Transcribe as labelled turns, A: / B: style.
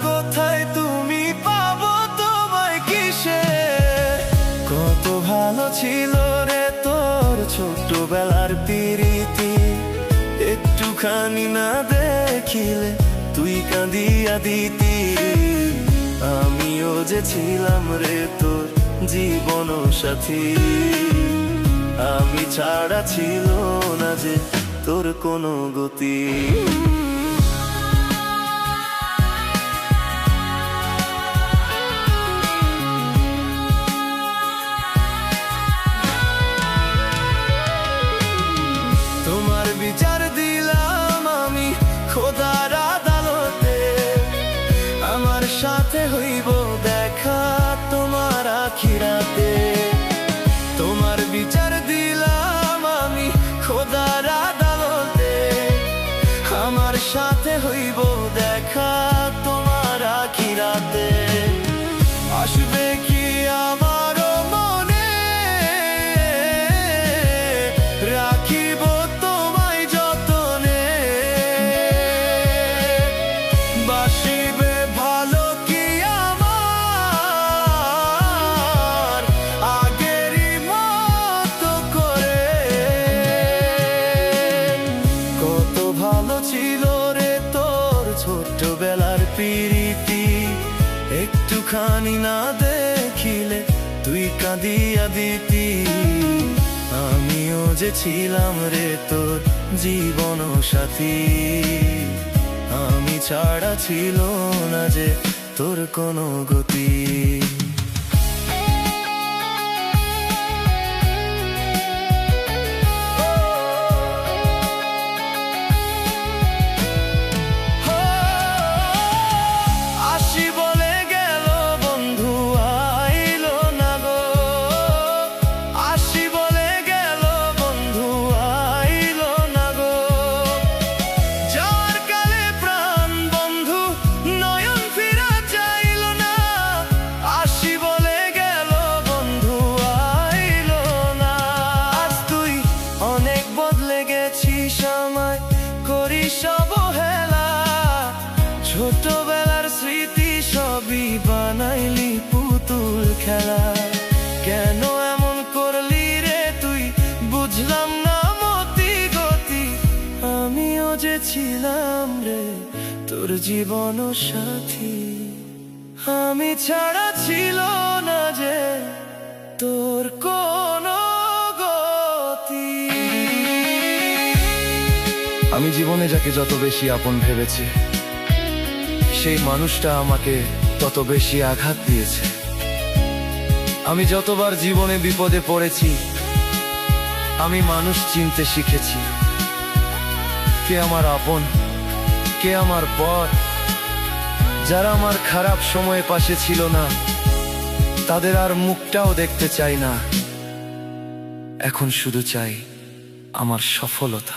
A: কোথায় তুমি পাবো তোমায় কিসে। কত ভালো ছিল রে তোর ছোটবেলার প্রীতি, একটুখানি না দেখিলে তুই কাঁদিয়া দিতি। আমিও যে ছিলাম রে তোর জীবন সাথী, আমি ছাড়া ছিল না যে তোর কোনো গতি। তোমার বিচার দিলাম আমি খোদার আদালতে, আমার সাথে হইব দেখা তোমার আখিরাতে। তোমার বিচার দিলাম আমি খোদার আদালতে, আমার সাথে হইব দেখা তোমার আখিরাতে। আসবে কি আমারও মনে, রাখিব তোমায় যতনে। বাসিবে ভালো কি আমার আগেরই মতো করে। কত ভালো ছিল রে তোর ছোটবেলার প্রীতি, একটুখানি না দেখিলে তুই কাঁদিয়া দিতি। আমিও যে ছিলাম রে তোর জীবন সাথী, আমি ছাড়া ছিল না যে তোর কোনো গতি। ছোটবেলার স্মৃতি সবই বানাইলি পুতুল খেলা। কেন এমন করলি রে তুই বুঝলাম না মতি গতি। আমিও যে ছিলাম রে তোর জীবন সাথী, আমি ছাড়া ছিল না যে তোর কোনো গতি। আমি জীবনে যাকে যত বেশি আপন ভেবেছি, সেই মানুষটা আমাকে তত বেশি আঘাত দিয়েছে। আমি যতবার জীবনে বিপদে পড়েছি, আমি মানুষ চিনতে শিখেছি। কে আমার আপন, কে আমার পর। যারা আমার খারাপ সময়ে পাশে ছিল না, তাদের আর মুখটাও দেখতে চাই না। এখন শুধু চাই আমার সফলতা।